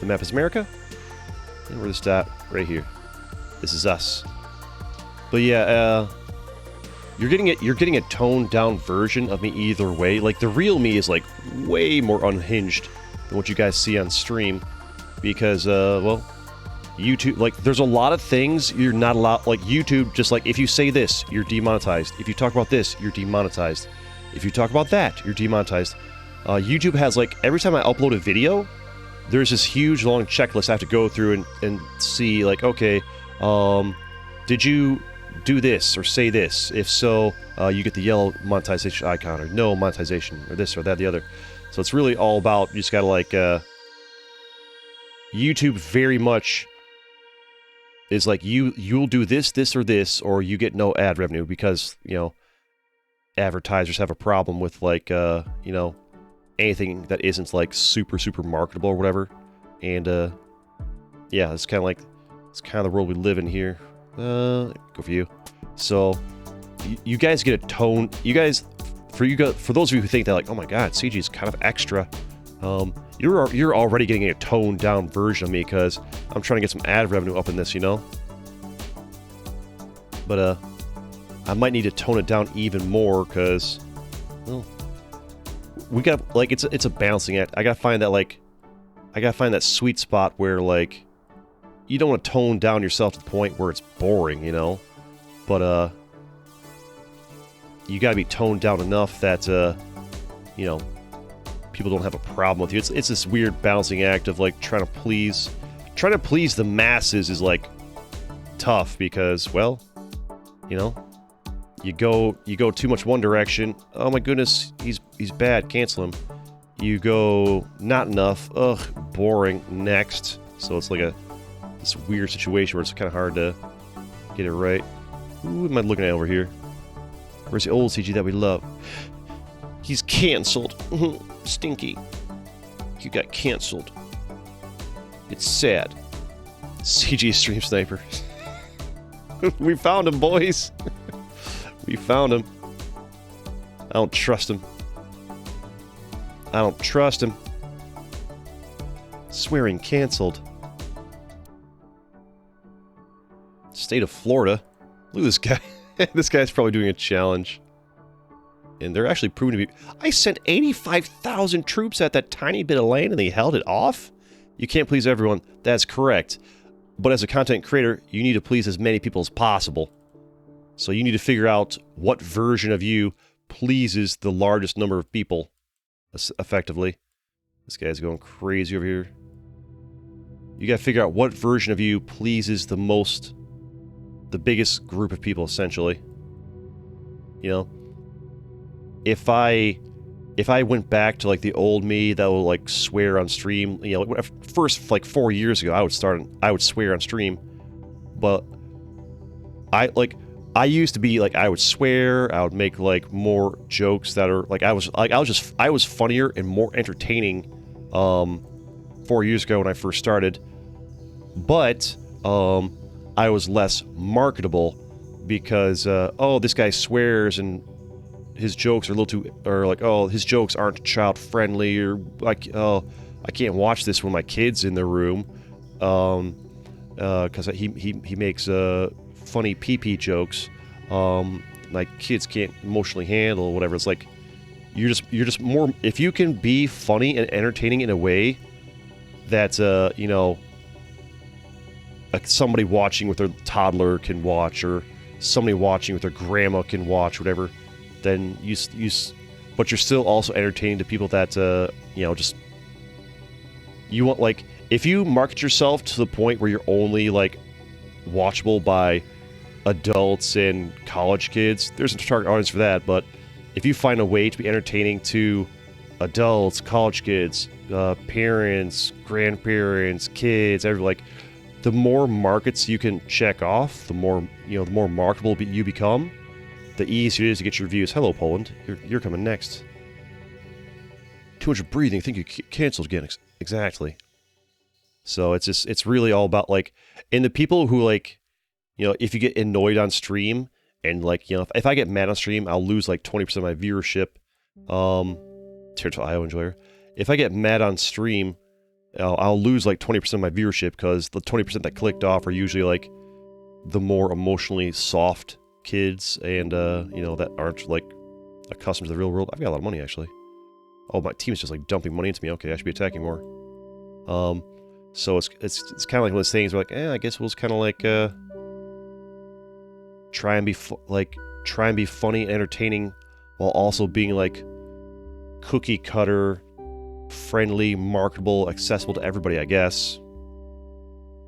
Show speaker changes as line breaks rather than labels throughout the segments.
The map is America. And we're just at right here. This is us. But yeah, you're getting a toned down version of me either way. Like the real me is like way more unhinged than what you guys see on stream, because well, YouTube, like there's a lot of things you're not allowed. Like YouTube, just like if you say this, you're demonetized. If you talk about this, you're demonetized. If you talk about that, you're demonetized. YouTube has like every time I upload a video, there's this huge long checklist I have to go through and see like, okay, did you do this or say this? If so, you get the yellow monetization icon, or no monetization, or this or that, the other. So it's really all about, you just gotta like, YouTube very much is like, you'll do this, this, or this, or you get no ad revenue, because, you know, advertisers have a problem with like, you know, anything that isn't like super marketable or whatever. And yeah, it's kind of like, it's kind of the world we live in here. Go for you. So you guys get a tone. You guys, for those of you who think that like, oh my god, CG is kind of extra, you're already getting a toned down version of me, because I'm trying to get some ad revenue up in this, you know. But I might need to tone it down even more, because, well, we got, like, it's a balancing act. I gotta find that, like, I gotta find that sweet spot where, like, you don't want to tone down yourself to the point where it's boring, you know? But, you gotta be toned down enough that, you know, people don't have a problem with you. It's this weird balancing act of, like, trying to please the masses is, like, tough, because, well, you know, you go too much one direction. Oh my goodness, he's bad. Cancel him. You go not enough. Ugh, boring. Next. So it's like this weird situation where it's kind of hard to get it right. Who am I looking at over here? Where's the old CG that we love? He's canceled. Stinky. You got canceled. It's sad. CG Stream Sniper. We found him, boys. We found him. I don't trust him. I don't trust him. Swearing canceled. State of Florida. Look at this guy. This guy's probably doing a challenge. And they're actually proving to be... I sent 85,000 troops at that tiny bit of land and they held it off? You can't please everyone. That's correct. But as a content creator, you need to please as many people as possible. So you need to figure out what version of you pleases the largest number of people, effectively. This guy's going crazy over here. You gotta figure out what version of you pleases the biggest group of people, essentially. You know? If I went back to, like, the old me that will, like, swear on stream, you know, first, like, 4 years ago, I would swear on stream. But I used to be, like, I would swear, I would make, like, more jokes that are, like, I was funnier and more entertaining, 4 years ago when I first started. But, I was less marketable because, oh, this guy swears and his jokes are a little too, or like, oh, his jokes aren't child friendly, or like, oh, I can't watch this when my kid's in the room, because he makes funny pee-pee jokes, my kids can't emotionally handle or whatever. It's like you're just more, if you can be funny and entertaining in a way that you know, somebody watching with their toddler can watch, or somebody watching with their grandma can watch, whatever. Then but you're still also entertaining to people that, you know, just, you want, like, if you market yourself to the point where you're only, like, watchable by adults and college kids, there's a target audience for that. But if you find a way to be entertaining to adults, college kids, parents, grandparents, kids, like, the more markets you can check off, the more, you know, the more marketable you become, the easier it is to get your views. Hello, Poland. You're coming next. Too much breathing. I think you canceled again. Exactly. So it's really all about, like, and the people who, like, you know, if you get annoyed on stream and, like, you know, if I get mad on stream, I'll lose like 20% of my viewership. Territorial IO enjoyer. If I get mad on stream, I'll lose like 20% of my viewership because the 20% that clicked off are usually like the more emotionally soft kids and, you know, that aren't like accustomed to the real world. I've got a lot of money actually. Oh, my team's just like dumping money into me. Okay, I should be attacking more. So it's kind of like one of those things where like, I guess we'll just kind of like, try and be funny and entertaining while also being like cookie cutter, friendly, marketable, accessible to everybody, I guess.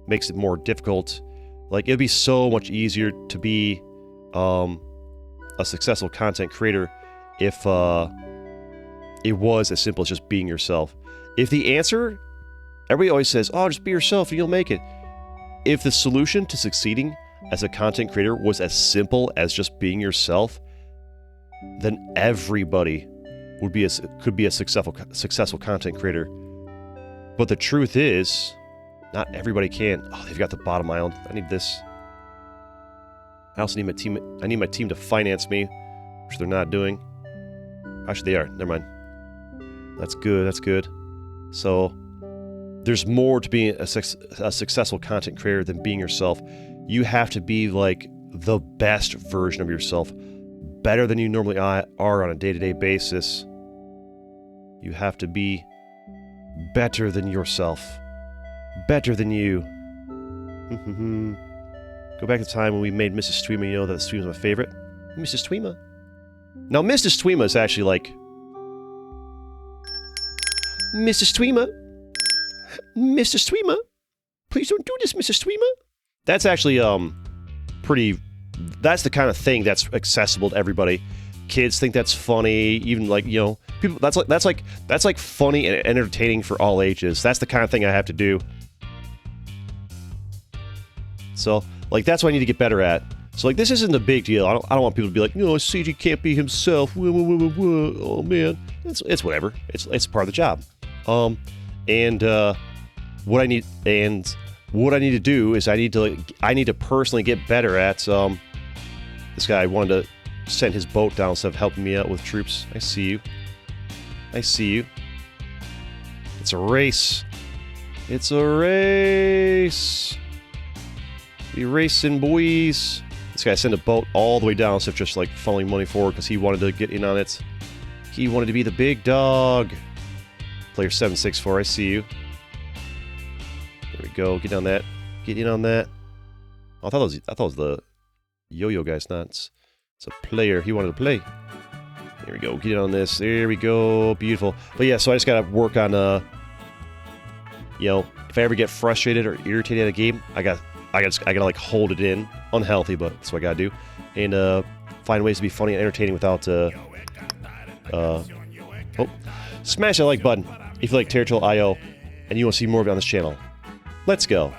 Makes it more difficult. Like, it'd be so much easier to be a successful content creator if it was as simple as just being yourself. If the answer, everybody always says, oh, just be yourself and you'll make it. If the solution to succeeding as a content creator was as simple as just being yourself, then everybody could be a successful content creator. But the truth is, not everybody can. Oh, they've got the bottom island. I need this. I also need my team. I need my team to finance me, which they're not doing. Actually, they are. Never mind. That's good. That's good. So there's more to being a successful content creator than being yourself. You have to be like the best version of yourself, better than you normally are on a day-to-day basis. You have to be better than yourself, better than you. Go back to the time when we made Mrs. Tweema. You know that Tweema's my favorite. Mrs. Tweema. Now, Mrs. Tweema is actually like Mrs. Tweema. Mrs. Tweema. Please don't do this, Mrs. Tweema. That's actually pretty. That's the kind of thing that's accessible to everybody. Kids think that's funny, even like, you know, people. That's like funny and entertaining for all ages. That's the kind of thing I have to do. So, like, that's what I need to get better at. So, like, this isn't a big deal. I don't want people to be like, no, CG can't be himself. Oh man, it's whatever. It's part of the job. What I need to do is I need to personally get better at. This guy wanted to send his boat down instead of helping me out with troops. I see you. I see you. It's a race. It's a race. We racing, boys. This guy sent a boat all the way down instead of just like funneling money forward because he wanted to get in on it. He wanted to be the big dog. Player 764, I see you. There we go. Get on that. Get in on that. Oh, I thought it was the yo-yo guy. It's not. It's a player. He wanted to play. There we go. Get in on this. There we go. Beautiful. But yeah, so I just gotta work on you know, if I ever get frustrated or irritated at a game, I gotta like hold it in. Unhealthy, but that's what I gotta do. And find ways to be funny and entertaining without smash that like button if you like Territorial IO and you want to see more of it on this channel. Let's go.